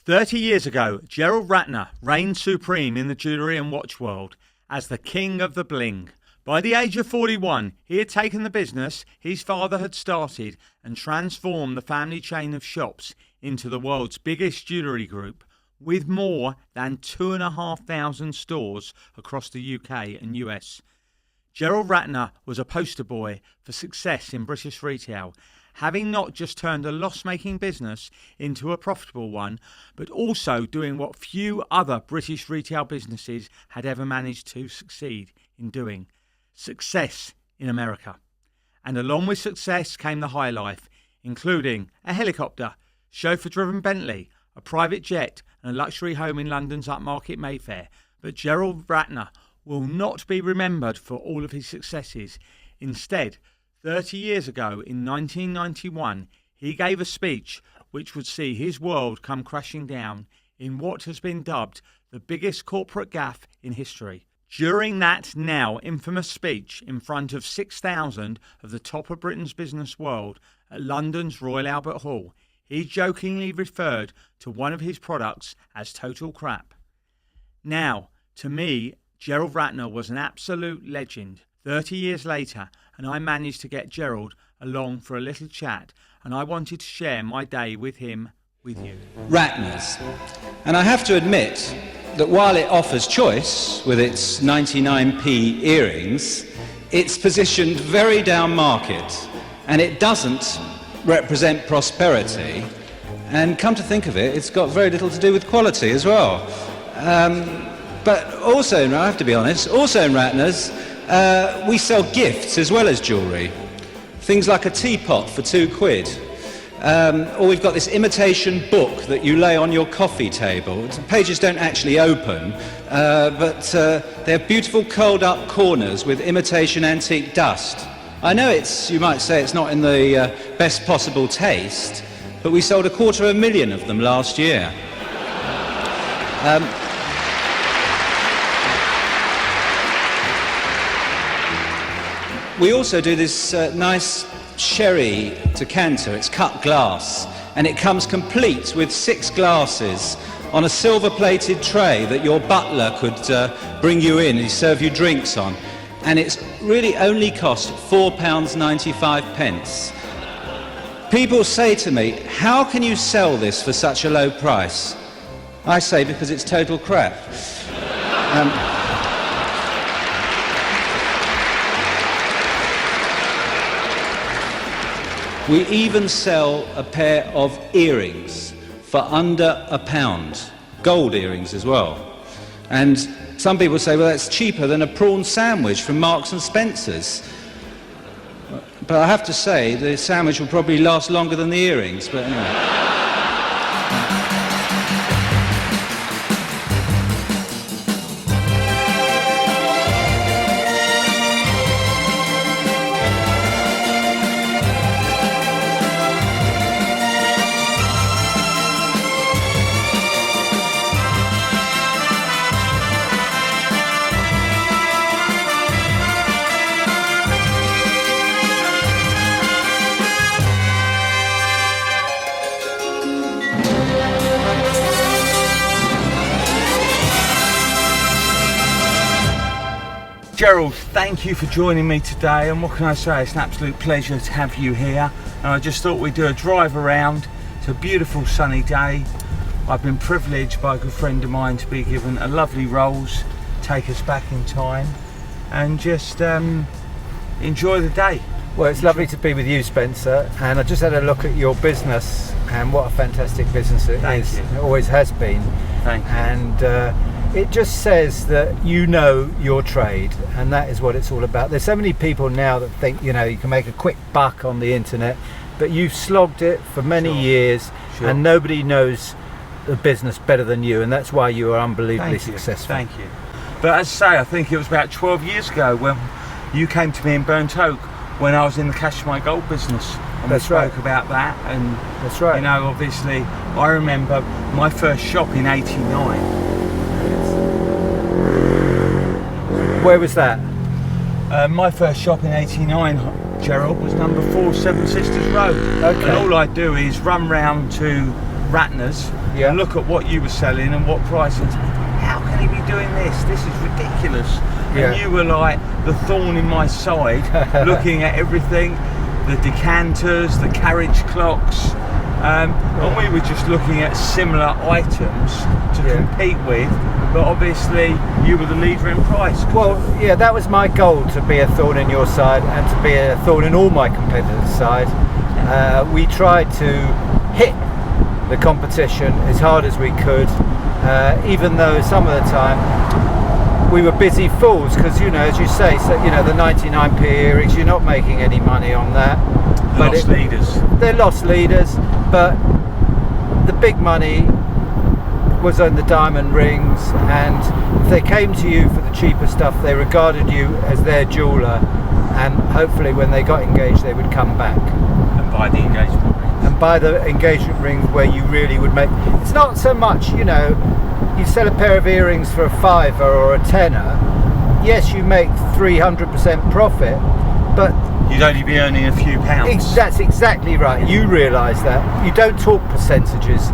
30 years ago, Gerald Ratner reigned supreme in the jewellery and watch world as the king of the bling. By the age of 41, he had taken the business his father had started and transformed the family chain of shops into the world's biggest jewellery group, with more than 2,500 stores across the UK and US. Gerald Ratner was a poster boy for success in British retail, having not just turned a loss-making business into a profitable one, but also doing what few other British retail businesses had ever managed to succeed in doing: success in America. And along with success came the high life, including a helicopter, chauffeur-driven Bentley, a private jet, and a luxury home in London's upmarket Mayfair. But Gerald Ratner will not be remembered for all of his successes. Instead, 30 years ago, in 1991, he gave a speech which would see his world come crashing down in what has been dubbed the biggest corporate gaff in history. During that now infamous speech in front of 6,000 of the top of Britain's business world at London's Royal Albert Hall, he jokingly referred to one of his products as total crap. Now, to me, Gerald Ratner was an absolute legend. 30 years later, and I managed to get Gerald along for a little chat, and I wanted to share my day with him with you. Ratners. And I have to admit that while it offers choice with its 99p earrings, it's positioned very down market, and it doesn't represent prosperity. And come to think of it, it's got very little to do with quality as well. But also, I have to be honest, also in Ratners, we sell gifts as well as jewellery. Things like a teapot for £2. Or we've got this imitation book that you lay on your coffee table. The pages don't actually open, but they have beautiful curled up corners with imitation antique dust. I know you might say it's not in the best possible taste, but we sold 250,000 of them last year. We also do this nice sherry decanter. It's cut glass, and it comes complete with 6 glasses on a silver-plated tray that your butler could bring you in and serve you drinks on. And it's really only cost £4.95. People say to me, how can you sell this for such a low price? I say, because it's total crap. We even sell a pair of earrings for under £1, gold earrings as well. And some people say, well, that's cheaper than a prawn sandwich from Marks and Spencer's. But I have to say, the sandwich will probably last longer than the earrings, but anyway. Gerald, thank you for joining me today, and what can I say, it's an absolute pleasure to have you here. And I just thought we'd do a drive around. It's a beautiful sunny day. I've been privileged by a good friend of mine to be given a lovely Rolls, take us back in time, and just enjoy the day. Well, it's lovely to be with you, Spencer, and I just had a look at your business, and what a fantastic business it is. It always has been. Thank you. And it just says that you know your trade, and that is what it's all about. There's so many people now that think, you can make a quick buck on the internet, but you've slogged it for many years, and nobody knows the business better than you, and that's why you are unbelievably successful. Thank you. But as I say, I think it was about 12 years ago when you came to me in Burnt Oak when I was in the Cash My Gold business, and we spoke about that. And that's right. Obviously, I remember my first shop in '89. Where was that? My first shop in '89, Gerald, was number 4 Seven Sisters Road. Okay. And all I do is run round to Ratners Yeah. and look at what you were selling and what price, and how can he be doing this? This is ridiculous. Yeah. And you were like the thorn in my side, looking at everything, the decanters, the carriage clocks, and we were just looking at similar items to compete with, but obviously you were the leader in price. Well, yeah, that was my goal, to be a thorn in your side and to be a thorn in all my competitors' side. We tried to hit the competition as hard as we could, even though some of the time we were busy fools, because, you know, as you say, so, you know, the 99p earrings, you're not making any money on that. Lost leaders. They're lost leaders, but the big money was on the diamond rings, and if they came to you for the cheaper stuff, they regarded you as their jeweller, and hopefully when they got engaged they would come back And buy the engagement rings. and buy the engagement rings where you really would make. It's not so much, you know, you sell a pair of earrings for a £5 or a £10, yes, you make 300% profit, but You'd only be earning a few pounds. that's exactly right. You realise that. You don't talk percentages.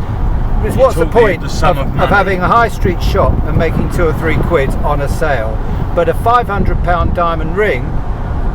Because what's the point the sum of money. having a high street shop and making 2 or 3 quid on a sale, but a £500 diamond ring,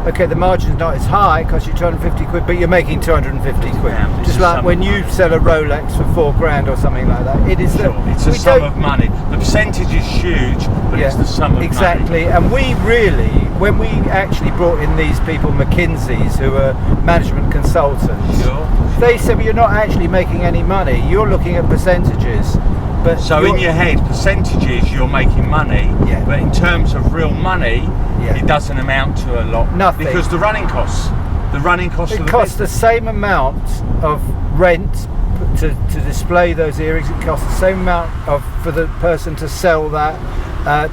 okay, the margin's not as high, it costs you 250 quid, but you're making 250 quid. Yeah, it's Just a like sum when of you money. sell a Rolex for 4 grand or something like that. It is It's a sum of money. The percentage is huge, but it's the sum of exactly. And we really, when we actually brought in these people, McKinsey's, who are management consultants, money. Sure. they said, well, you're not actually making any money, you're looking at percentages. But So in your head, percentages, you're making money, Yeah. but in terms of real money, Yeah. it doesn't amount to a lot. Nothing. Because the running costs of it the costs the business. same amount of rent to display those earrings. It costs the same amount for the person to sell that,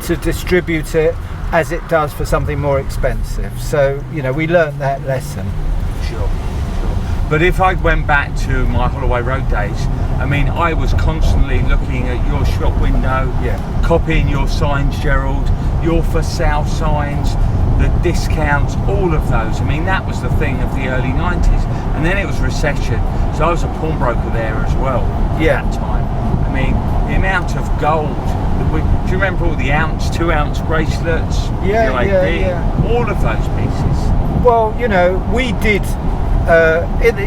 to distribute it, as it does for something more expensive. So, you know, we learned that lesson. Sure. But if I went back to my Holloway Road days, I mean, I was constantly looking at your shop window, Yeah. copying your signs, Gerald, your for sale signs, the discounts, all of those. I mean, that was the thing of the early 90s. And then it was recession, so I was a pawnbroker there as well Yeah. at that time. I mean, the amount of gold. Do you remember all the 2-ounce bracelets? Yeah, UAD, yeah. all of those pieces. Well, you know, we did.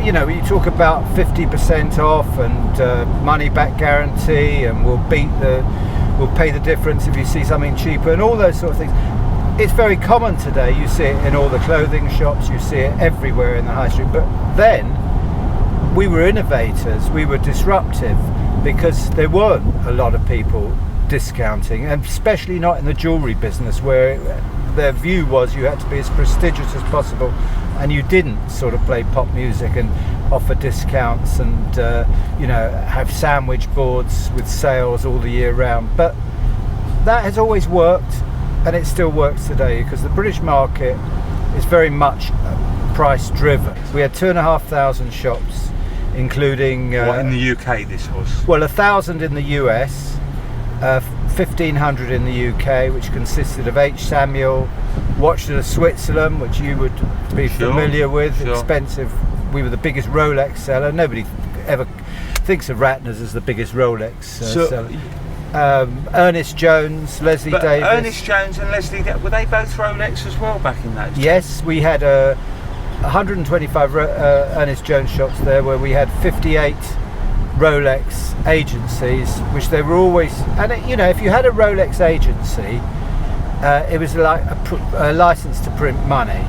You know, you talk about 50% off and money back guarantee, and we'll pay the difference if you see something cheaper, and all those sort of things. It's very common today. You see it in all the clothing shops. You see it everywhere in the high street. But then we were innovators. We were disruptive, because there weren't a lot of people discounting, and especially not in the jewellery business, where their view was you had to be as prestigious as possible, and you didn't sort of play pop music and offer discounts and you know, have sandwich boards with sales all the year round. But that has always worked, and it still works today, because the British market is very much price driven. We had 2,500 shops, including What, in the UK this was? well, 1,000 in the US, 1,500 in the UK, which consisted of H. Samuel, Watches of Switzerland, which you would be Sure, familiar with, sure. expensive. We were the biggest Rolex seller. Nobody ever thinks of Ratners as the biggest Rolex seller. Ernest Jones, Leslie But Davis. Ernest Jones and Leslie, were they both Rolex as well back in those days? Yes, we had 125 Ernest Jones shops there, where we had 58 Rolex agencies, which they were always. And you know, if you had a Rolex agency, it was like a license to print money,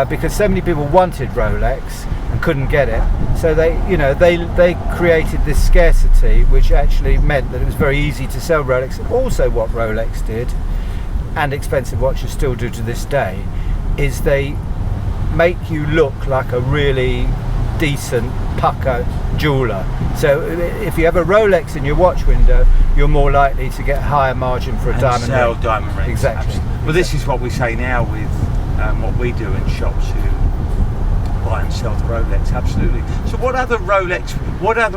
because so many people wanted Rolex and couldn't get it. So they created this scarcity, which actually meant that it was very easy to sell Rolex. Also, what Rolex did, and expensive watches still do to this day, is they make you look like a really decent pucker jeweler. So if you have a Rolex in your watch window, you're more likely to get a higher margin for a And diamond sell ring. diamond rings. Exactly. Absolutely. Well, this is what we say now with what we do in shops who buy and sell the Rolex. Absolutely. So what other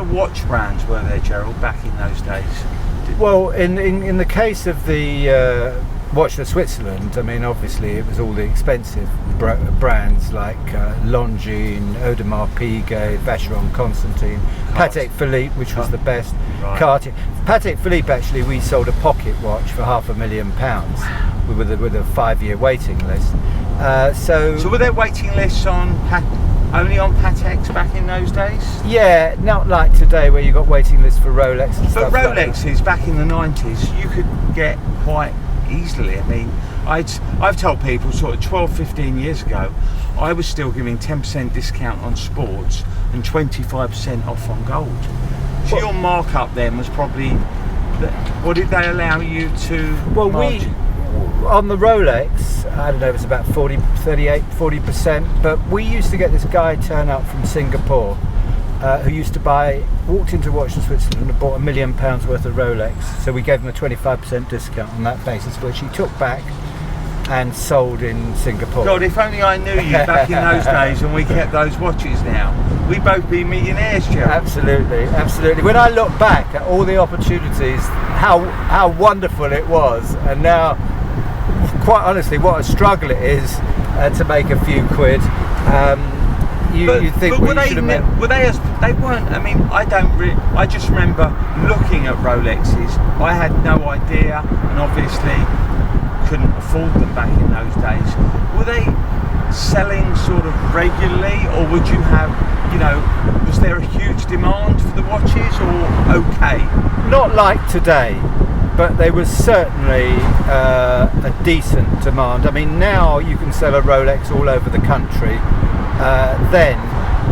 watch brands were there, Gerald, back in those days? Well, in the case of the Watch of Switzerland, I mean, obviously it was all the expensive brands like Longines, Audemars Piguet, Vacheron Constantin, Patek Philippe, which was the best, Right. Cartier. Patek Philippe, actually, we sold a pocket watch for £500,000 with a 5-year waiting list. So were there waiting lists on only on Pateks back in those days? Yeah, not like today where you got waiting lists for Rolex and But stuff like that. Rolexes back in the 90s, you could get quite easily. I mean, I've told people sort of 12-15 years ago, I was still giving 10% discount on sports and 25% off on gold. So your markup then was probably, what did they allow you to margin? On the Rolex, I don't know, it was about 40%, but we used to get this guy turn up from Singapore who used to walked into Watch of Switzerland and bought £1 million worth of Rolex. So we gave him a 25% discount on that basis, which he took back and sold in Singapore. God, if only I knew you back in those days and we kept those watches now. We'd both be millionaires, Gerald. Absolutely, absolutely. When I look back at all the opportunities, how wonderful it was, and now, quite honestly, what a struggle it is to make a few quid. You think were we should have met? Were they? They weren't. I mean, I just remember looking at Rolexes. I had no idea, and obviously couldn't afford them back in those days. Were they selling sort of regularly, or would you have? Was there a huge demand for the watches, or okay? Not like today, but there was certainly a decent demand. I mean, now you can sell a Rolex all over the country. Then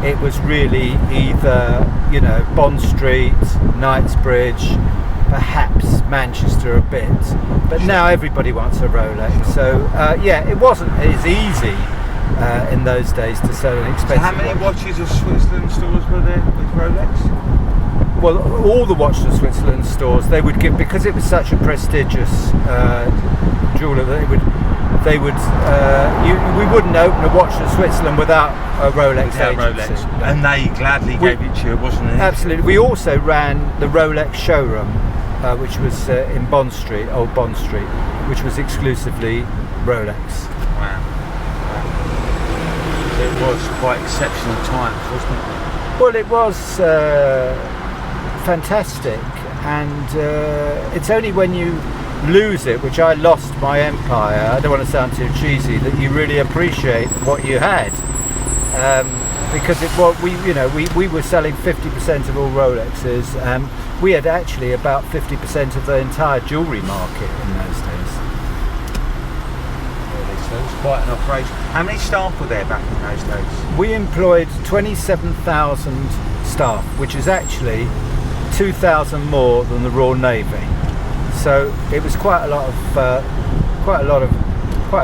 it was really either, Bond Street, Knightsbridge, perhaps Manchester a bit. But now everybody wants a Rolex. So, it wasn't as easy in those days to sell an expensive So how many watch. watches of Switzerland stores were there with Rolex? Well, all the Watch of Switzerland stores, they would give, because it was such a prestigious jeweller, we wouldn't open a Watch of Switzerland without a Rolex agency. Rolex. And they gladly gave it to you, wasn't it? Absolutely. We also ran the Rolex showroom, which was in Bond Street, Old Bond Street, which was exclusively Rolex. Wow. It was quite exceptional times, wasn't it? Well, it was fantastic, and it's only when you lose it, which I lost my empire, I don't want to sound too cheesy, that you really appreciate what you had, because we were selling 50% of all Rolexes. We had actually about 50% of the entire jewellery market in those days. So it was quite an operation. How many staff were there back in those days? We employed 27,000 staff, which is actually 2,000 more than the Royal Navy. So it was quite a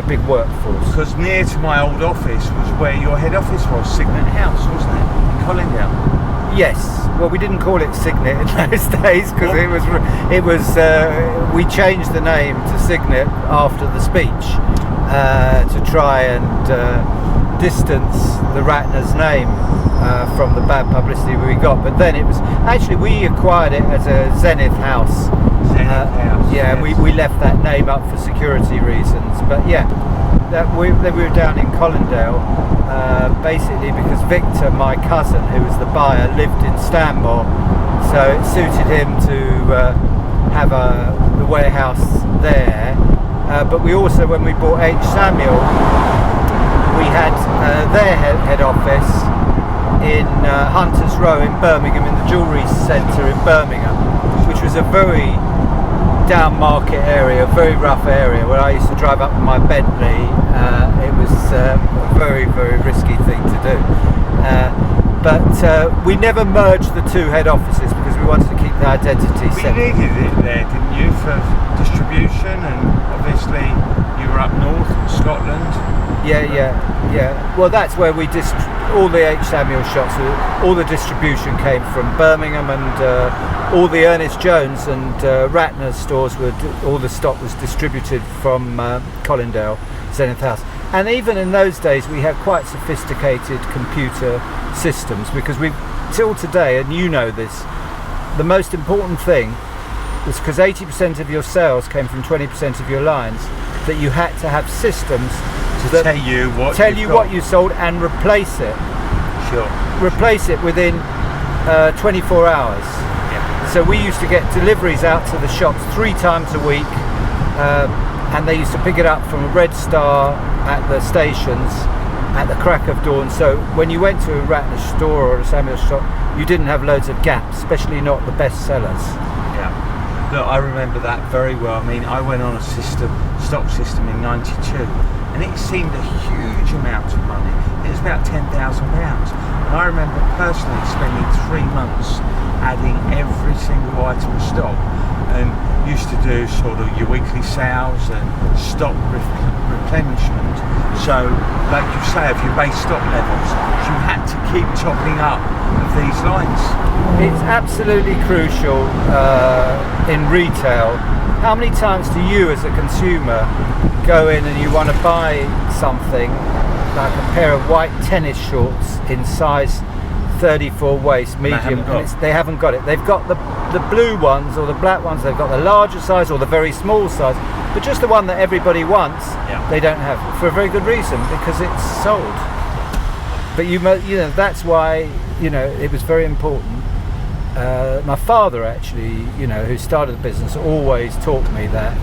big workforce. Because near to my old office was where your head office was, Signet House, wasn't it, in Colindale? Yes. Well, we didn't call it Signet in those days because we changed the name to Signet after the speech to try and distance the Ratners name from the bad publicity we got. But then we acquired it as a Zenith House. Yes. We left that name up for security reasons, but we were down in Colindale basically because Victor, my cousin, who was the buyer, lived in Stanmore, so it suited him to have the warehouse there. But we also, when we bought H. Samuel, we had their head office in Hunters Row in Birmingham, in the jewellery centre in Birmingham, which was a very down market area, very rough area where I used to drive up with my Bentley. It was a very, very risky thing to do. But we never merged the two head offices because we wanted to keep the identity We separate. needed it there, didn't you, for distribution, and obviously you were up north in Scotland. Yeah. Well, that's where all the H. Samuel shops, all the distribution came from Birmingham, and all the Ernest Jones and Ratner stores all the stock was distributed from Colindale, Zenith House. And even in those days, we had quite sophisticated computer systems because till today, and you know this, the most important thing was because 80% of your sales came from 20% of your lines. that you had to have systems To tell you what you sold and replace it. Sure. Replace it within 24 hours. Yeah. So we used to get deliveries out to the shops 3 times a week, and they used to pick it up from a Red Star at the stations at the crack of dawn. So when you went to a Ratner store or a Samuel shop, you didn't have loads of gaps, especially not the best sellers. Yeah. Look, I remember that very well. I mean, I went on a stock system in '92, and it seemed a huge amount of money. It was about £10,000, and I remember personally spending 3 months adding every single item of stock, and used to do sort of your weekly sales and stock replenishment. So, like you say, of your base stock levels, you had to keep topping up of these lines. It's absolutely crucial in retail. How many times do you as a consumer go in and you want to buy something like a pair of white tennis shorts in size 34 waist, medium, and they haven't got it. They've got the blue ones or the black ones, they've got the larger size or the very small size, but just the one that everybody wants, they don't have, for a very good reason, because it's sold. But you know, that's why, you know, it was very important. My father actually, you know, who started the business, always taught me that,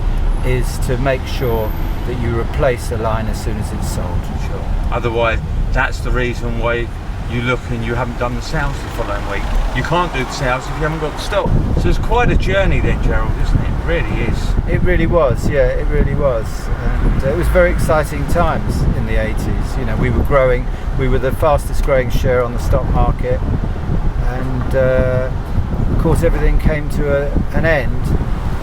is to make sure that you replace a line as soon as it's sold. Sure. Otherwise, that's the reason why you look and you haven't done the sales the following week. You can't do the sales if you haven't got the stock. So it's quite a journey then, Gerald, isn't it? It really is. It really was, yeah, it really was. And it was very exciting times in the 80s. You know, we were growing, we were the fastest growing share on the stock market, and of course everything came to an end.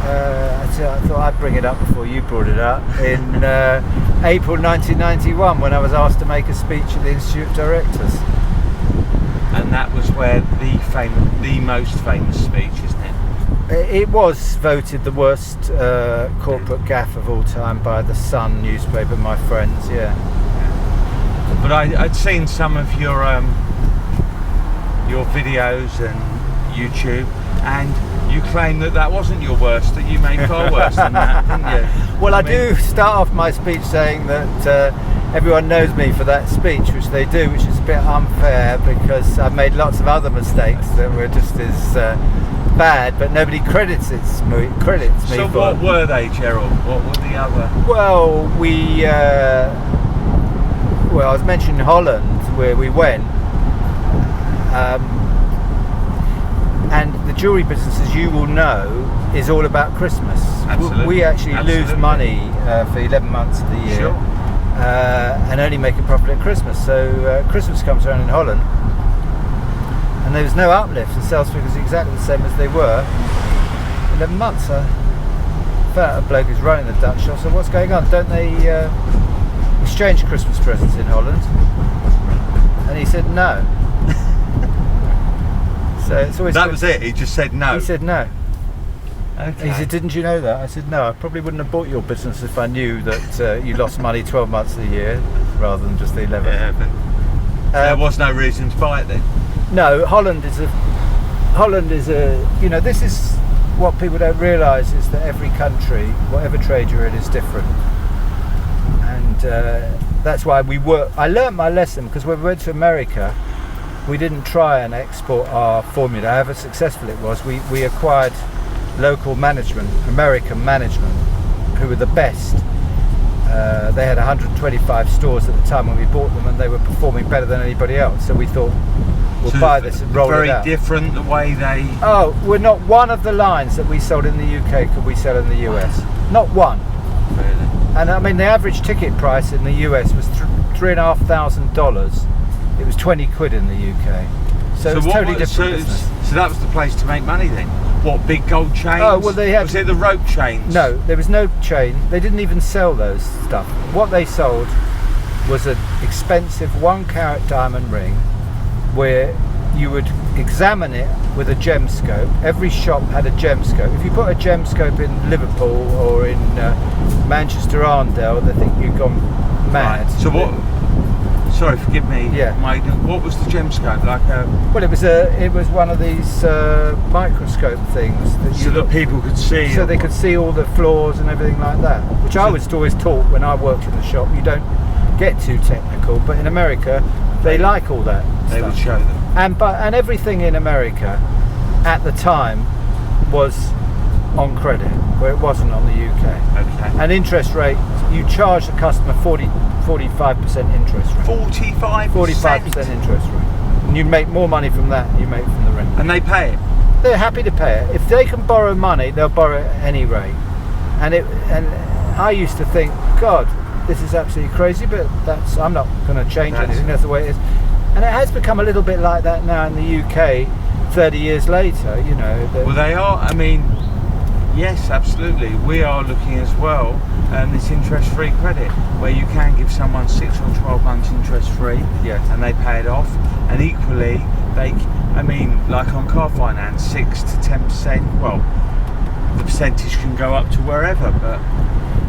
I thought I'd bring it up before you brought it up in April 1991, when I was asked to make a speech at the Institute of Directors. And that was where the most famous speech, isn't it? It was voted the worst corporate gaffe of all time by the Sun newspaper, my friends. Yeah. But I'd seen some of your videos and YouTube, and you claim that wasn't your worst, that you made far worse than that, didn't you? Well, I do start off my speech saying that everyone knows me for that speech, which they do, which is a bit unfair because I've made lots of other mistakes that were just as bad, but nobody credits me So for. what were they, Gerald? What were the other? Well, I was mentioning Holland, where we went. And the jewellery business, as you will know, is all about Christmas. Absolutely. We actually lose money for 11 months of the year, sure. And only make a profit at Christmas. So Christmas comes around in Holland, and there was no uplift. The sales figures are exactly the same as they were 11 months. I found a bloke who's running the Dutch shop. So what's going on? Don't they exchange Christmas presents in Holland? And he said no. So it's always that was it. He just said no. He said no. Okay. He said, "Didn't you know that?" I said, "No, I probably wouldn't have bought your business if I knew that you lost money 12 months of the year rather than just the 11." Yeah, but there was no reason to buy it then. No, Holland is a. You know, this is what people don't realise, is that every country, whatever trade you're in, is different, and that's why I learnt my lesson, because when we went to America, we didn't try and export our formula. However successful it was, we acquired local management, American management, who were the best. They had 125 stores at the time when we bought them, and they were performing better than anybody else. So we thought, we'll buy this and roll it out. Very different the way they... Oh, we're not one of the lines that we sold in the UK could we sell in the US. Not one. Really? And I mean, the average ticket price in the US was $3,500. It was 20 quid in the UK. So it was totally different business. So that was the place to make money then? What, big gold chains? Oh, well, they had... Was it the rope chains? No, there was no chain. They didn't even sell those stuff. What they sold was an expensive 1-carat diamond ring, where you would examine it with a gem scope. Every shop had a gem scope. If you put a gem scope in Liverpool or in Manchester Arndale, they think you've gone mad. Right. Sorry, forgive me. Yeah. What was the gemscope like? Well, it was one of these microscope things that So that people could see. so they could see all the flaws and everything like that. Which I was always taught when I worked in the shop. You don't get too technical, but in America they like all that. They stuff. would show them. And everything in America at the time was on credit, where it wasn't on the UK. Okay. And interest rate, you charge the customer 45% interest rate. 45% interest rate. And you make more money from that than you make from the rent. And they pay it. They're happy to pay it. If they can borrow money, they'll borrow it at any rate. And I used to think, God, this is absolutely crazy, but I'm not going to change anything. That's the way it is. And it has become a little bit like that now in the UK 30 years later, you know. Well, they are, I mean, yes, absolutely. We are looking as well this interest-free credit, where you can give someone 6 or 12 months interest-free, Yes. and they pay it off. And equally, like on car finance, 6 to 10%. Well, the percentage can go up to wherever, but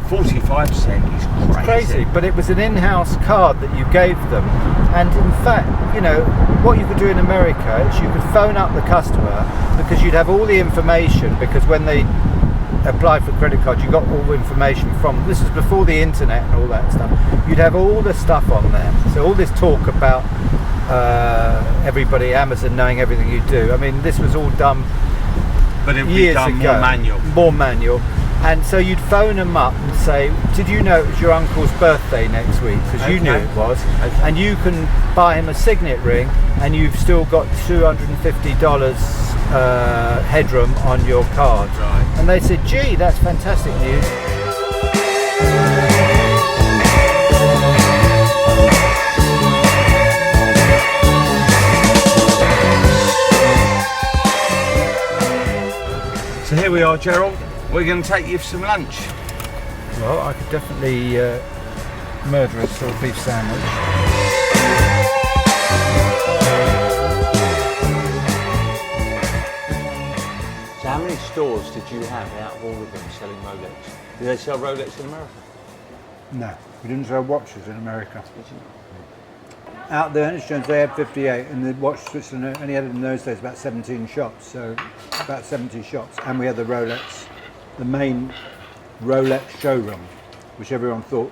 45% is crazy. But it was an in-house card that you gave them, and in fact, you know, what you could do in America is you could phone up the customer, because you'd have all the information, because when they applied for credit card you got all the information from, this is before the internet and all that stuff, you'd have all the stuff on there. So all this talk about everybody, Amazon knowing everything you do, I mean, this was all done But it would be years done ago, more manual. And so you'd phone them up and say, did you know it was your uncle's birthday next week? Because you knew it was. Okay. And you can buy him a signet ring, and you've still got $250 headroom on your card. Right. And they said, gee, that's fantastic news. So here we are, Gerald. We're going to take you for some lunch. Well, I could definitely murder a sort of beef sandwich. So how many stores did you have out of all of them selling Rolex? Did they sell Rolex in America? No, we didn't sell watches in America. Did you? Out there in Jones they had 58, and the watch Switzerland only had in those days about 17 shops, so about 70 shops. And we had the Rolex, the main Rolex showroom, which everyone thought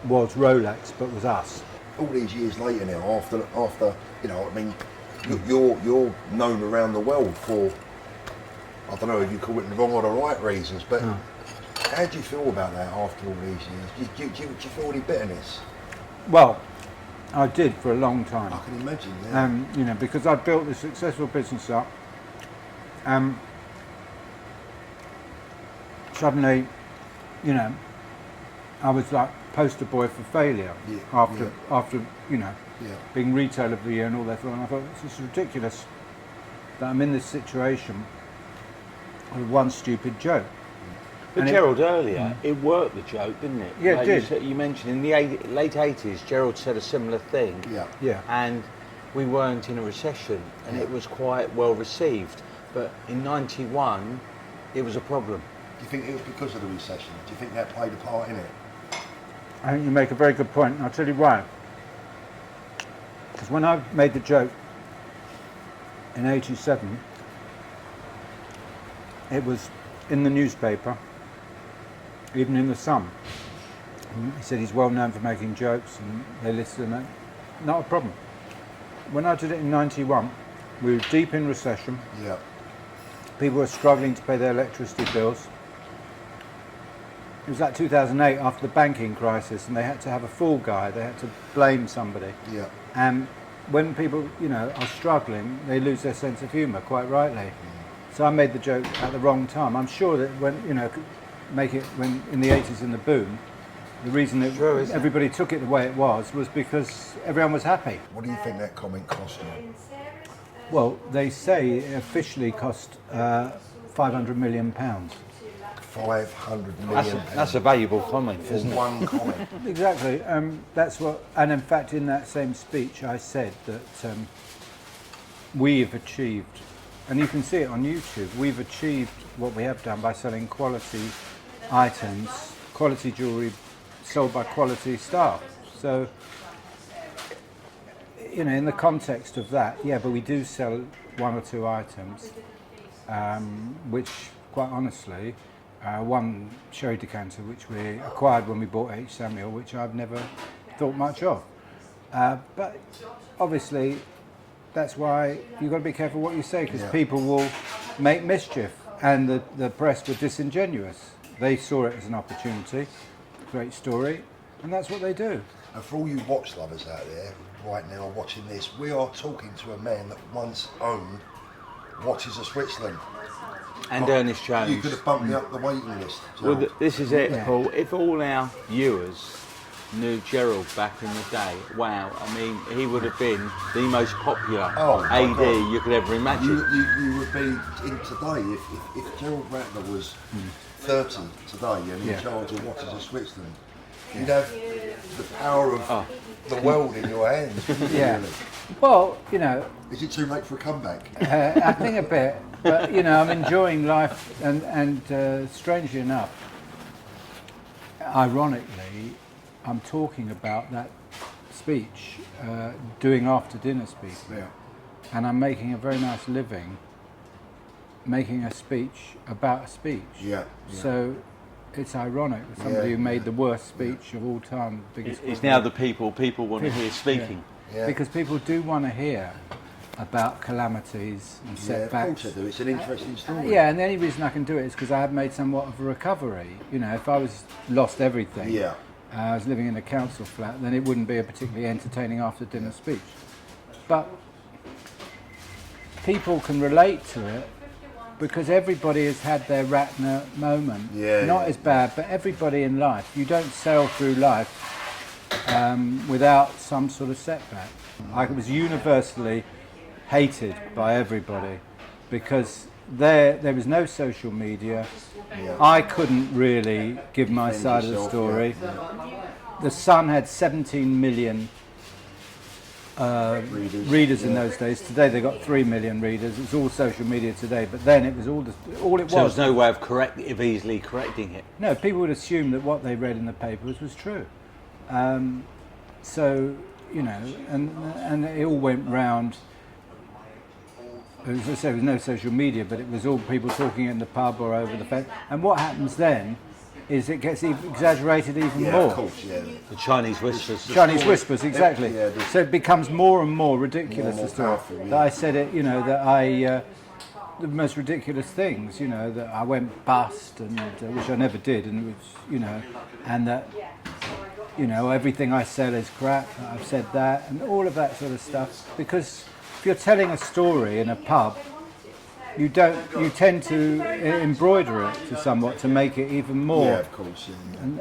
was Rolex, but was us. All these years later now, after you know, I mean, you're known around the world for, I don't know if you call it the wrong or the right reasons, but how do you feel about that after all these years? Do you feel any bitterness? Well, I did for a long time. I can imagine, yeah. You know, because I built this successful business up. Suddenly, you know, I was like poster boy for failure after you know, being retail of the year and all that. And I thought, this is ridiculous that I'm in this situation with one stupid joke. But Gerald, earlier, it worked, the joke, didn't it? Yeah, it did. You mentioned in the late 80s, Gerald said a similar thing. Yeah. And we weren't in a recession, and it was quite well received. But in 91, it was a problem. Do you think it was because of the recession? Do you think that played a part in it? I think you make a very good point, and I'll tell you why. Because when I made the joke in 87, it was in the newspaper, even in the Sun. And he said he's well known for making jokes, and they listed him. Not a problem. When I did it in 91, we were deep in recession. Yeah. People were struggling to pay their electricity bills. It was like 2008 after the banking crisis, and they had to have a fool guy. They had to blame somebody. Yeah. And when people, you know, are struggling, they lose their sense of humour, quite rightly. So I made the joke at the wrong time. I'm sure that when, you know, make it when in the 80s in the boom, the reason that everybody took it the way it was because everyone was happy. What do you think that comment cost you? Well, they say it officially cost £500 million. 500 million. That's a valuable comment, for isn't it? one comment. Exactly. That's what, and in fact, in that same speech, I said that we've achieved, and you can see it on YouTube, we've achieved what we have done by selling quality items, quality jewellery sold by quality staff. So you know, in the context of that, yeah, but we do sell one or two items, which, quite honestly, one sherry decanter which we acquired when we bought H. Samuel, which I've never thought much of. But obviously, that's why you've got to be careful what you say, because people will make mischief, and the press were disingenuous. They saw it as an opportunity, great story, and that's what they do. And for all you watch lovers out there right now watching this, we are talking to a man that once owned Watches of Switzerland. And Ernest Jones. You could have bumped me up the waiting list. So. Well, this is it, Paul. If all our viewers knew Gerald back in the day, wow, I mean, he would have been the most popular AD you could ever imagine. You would be in today, if Gerald Ratner was 30 today and in charge of Watches of Switzerland, you'd have the power of the world in your hands. Yeah. Really. Well, you know, Is it too late for a comeback? I think a bit, but you know, I'm enjoying life, and strangely enough, ironically, I'm talking about that speech, doing after dinner speech, and I'm making a very nice living making a speech about a speech. So it's ironic that somebody who made the worst speech of all time, biggest. It's now the people want to hear speaking. Because people do want to hear about calamities and setbacks. Of course I do. It's an interesting story. Yeah, and the only reason I can do it is because I have made somewhat of a recovery. You know, if I was lost everything, I was living in a council flat, then it wouldn't be a particularly entertaining after dinner speech. But people can relate to it because everybody has had their Ratner moment. Not as bad, but everybody in life. You don't sail through life without some sort of setback. I was universally hated by everybody because there was no social media. I couldn't really give my side of the story. The Sun had 17 million readers in those days. Today they got 3 million readers. It's all social media today, but then it was all it was. So there's no way of easily correcting it. No, people would assume that what they read in the papers was true. So, you know, and it all went round. As I said, there was no social media, but it was all people talking in the pub or over the fence. And what happens then is it gets exaggerated even more. Of course, The Chinese whispers. Chinese whispers, exactly. So it becomes more and more ridiculous. More the story. powerful, That I said it, you know, that the most ridiculous things, you know, that I went bust, and which I never did, and which, you know, and that, you know, everything I sell is crap. I've said that, and all of that sort of stuff. Because if you're telling a story in a pub, you tend to embroider it to somewhat to make it even more. Yeah, of course.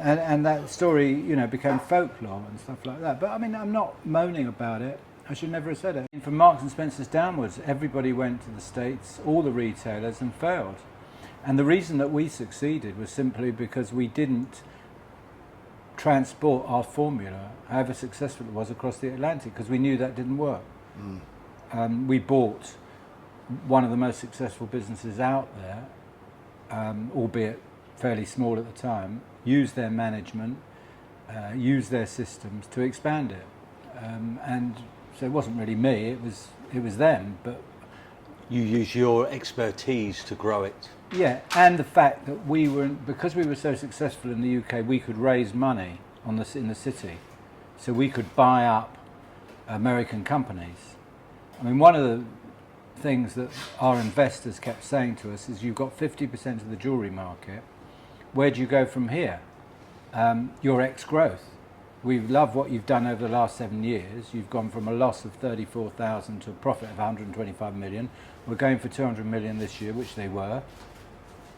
And that story, you know, became folklore and stuff like that. But I mean, I'm not moaning about it. I should never have said it. From Marks and Spencer's downwards, everybody went to the States, all the retailers, and failed. And the reason that we succeeded was simply because we didn't transport our formula, however successful it was, across the Atlantic, because we knew that didn't work. We bought one of the most successful businesses out there, albeit fairly small at the time, used their management, used their systems to expand it. And so it wasn't really me, it was them. But you use your expertise to grow it. Yeah, and the fact that because we were so successful in the UK, we could raise money in the city, so we could buy up American companies. I mean, one of the things that our investors kept saying to us is, you've got 50% of the jewellery market, where do you go from here? Your ex-growth. We love what you've done over the last 7 years. You've gone from a loss of 34,000 to a profit of 125 million. We're going for 200 million this year, which they were.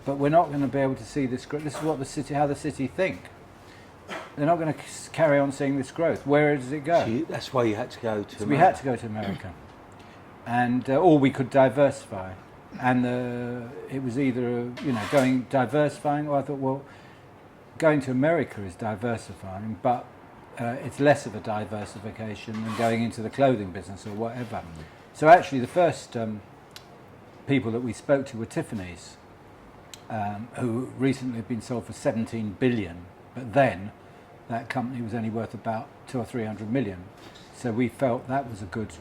But we're not going to be able to see this growth. This is what how the city think. They're not going to carry on seeing this growth. Where does it go? So that's why you had to go to America. We had to go to America. And or we could diversify. And it was either, you know, diversifying, or I thought, well, going to America is diversifying, but it's less of a diversification than going into the clothing business or whatever. So actually the first people that we spoke to were Tiffanys, who recently had been sold for 17 billion, but then that company was only worth about 200 or 300 million. So we felt that was a good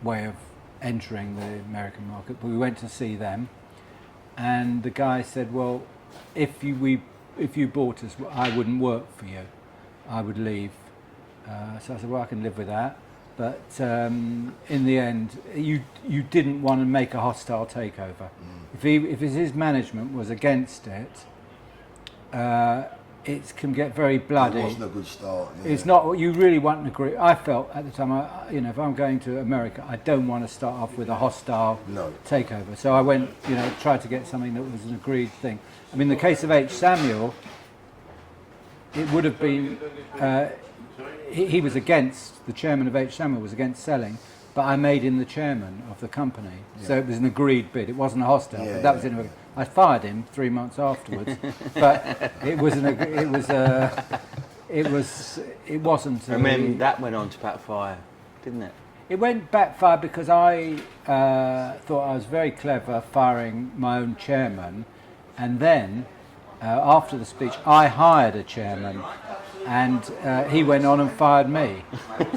way of entering the American market. But we went to see them, and the guy said, well, if you bought us, I wouldn't work for you. I would leave. So I said, well, I can live with that. But in the end, you didn't want to make a hostile takeover. If his management was against it, it can get very bloody. It wasn't a good start. Yeah. It's not what you really want to agree. I felt at the time, if I'm going to America, I don't want to start off with a hostile takeover. So I went, tried to get something that was an agreed thing. I mean, in the case of H. Samuel, it would have been. He was against, the chairman of H. Samuel was against selling, but I made him the chairman of the company. Yeah. So it was an agreed bid. It wasn't a hostile, but that was in. I fired him 3 months afterwards, but it wasn't. And then that went on to backfire, didn't it? It went backfire because I thought I was very clever firing my own chairman, and then after the speech, I hired a chairman. And he went on and fired me.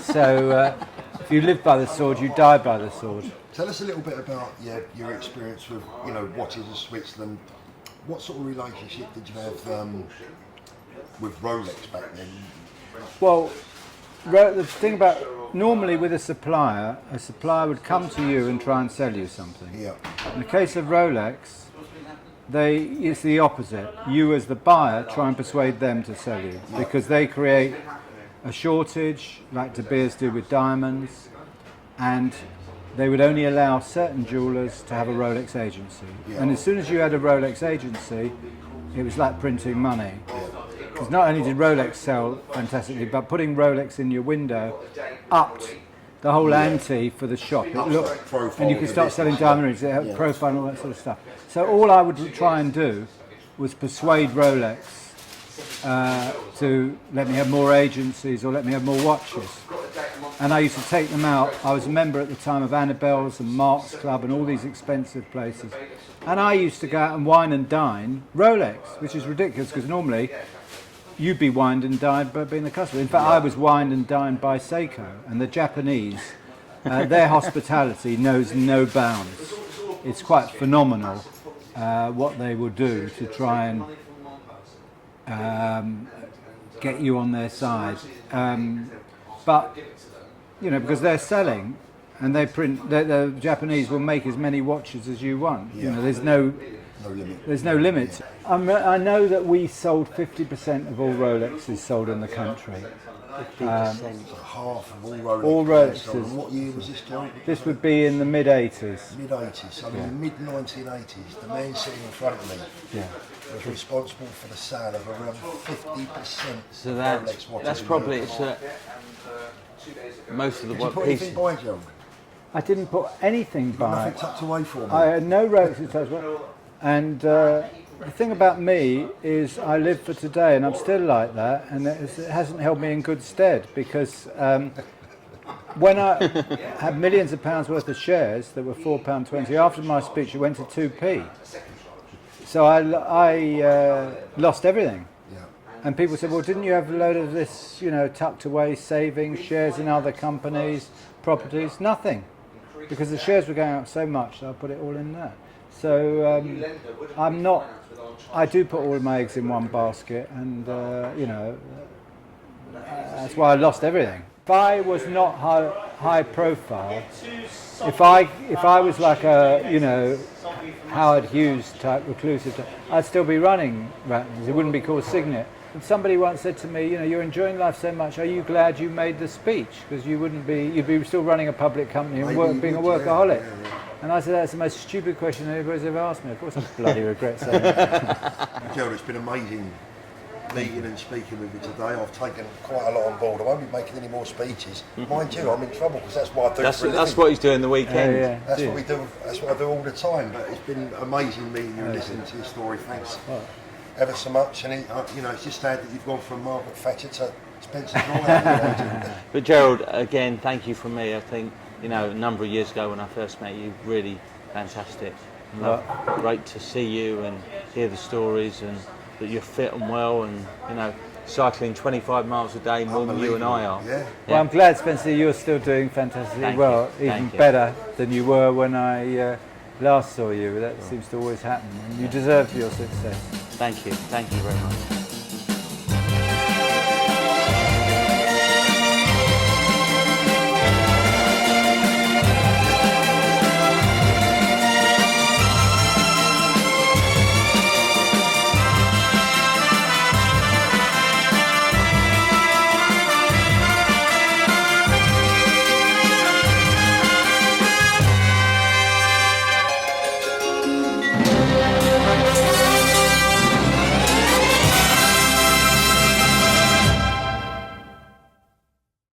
So if you live by the sword, you die by the sword. Tell us a little bit about your experience with watches in Switzerland. What sort of relationship did you have with Rolex back then? Well, the thing about normally with a supplier would come to you and try and sell you something. Yeah. In the case of Rolex, it's the opposite. You as the buyer try and persuade them to sell you because they create a shortage like De Beers do with diamonds, and they would only allow certain jewellers to have a Rolex agency. And as soon as you had a Rolex agency, it was like printing money. Because not only did Rolex sell fantastically, but putting Rolex in your window upped the whole ante for the shop. It looked, and you could start selling diamond rings, it had profile and all that sort of stuff. So all I would try and do was persuade Rolex to let me have more agencies or let me have more watches. And I used to take them out. I was a member at the time of Annabelle's and Mark's Club and all these expensive places. And I used to go out and wine and dine Rolex, which is ridiculous because normally you'd be wined and dined by being the customer. In fact, I was wined and dined by Seiko, and the Japanese, their hospitality knows no bounds. It's quite phenomenal what they will do to try and get you on their side. But, because they're selling, and they print, the Japanese will make as many watches as you want. There's no limit. There's no limit. I know that we sold 50% of all Rolexes sold in the country. 50%. Half of all Rolexes. All Rolexes. And what year was this, John? This would be in the mid-80s. Mid-80s. So in the mid-1980s, the man sitting in front of me was responsible for the sale of around 50% so of Rolex watches. That's probably most of the Did you put anything by, Gerald? I didn't put anything by. Nothing tucked away for me? I had no Rolexes tucked away. And the thing about me is I live for today, and I'm still like that, and it hasn't held me in good stead because when I had millions of pounds worth of shares that were £4.20, after my speech it went to 2p. So I lost everything. And people said, well, didn't you have a load of this, tucked away savings, shares in other companies, properties? Nothing. Because the shares were going up so much that I put it all in there. So I do put all of my eggs in one basket, and that's why I lost everything. If I was not high profile, if I was like a Howard Hughes type reclusive, I'd still be running Ratners. It wouldn't be called Signet. And somebody once said to me, you're enjoying life so much, are you glad you made the speech? Because you'd be still running a public company and being a workaholic. And I said, that's the most stupid question anybody's ever asked me. Of course I bloody regret saying that. Gerald, it's been amazing meeting and speaking with you today. I've taken quite a lot on board. I won't be making any more speeches. Mind you, I'm in trouble because that's what I do for a living. That's what he's doing the weekend. That's what we do. That's what I do all the time. But it's been amazing meeting you and listening to your story. Thanks ever so much. And it's just sad that you've gone from Margaret Thatcher to Spencer Roy. But Gerald, again, thank you from me. I think a number of years ago when I first met you, really fantastic. Great to see you and hear the stories, and that you're fit and well, and cycling 25 miles a day more than you and I are. Yeah. Well, I'm glad, Spencer, you're still doing fantastically Thank well, you. even Thank you. better than you were when I last saw you. That seems to always happen. And you deserve your success. Thank you very much.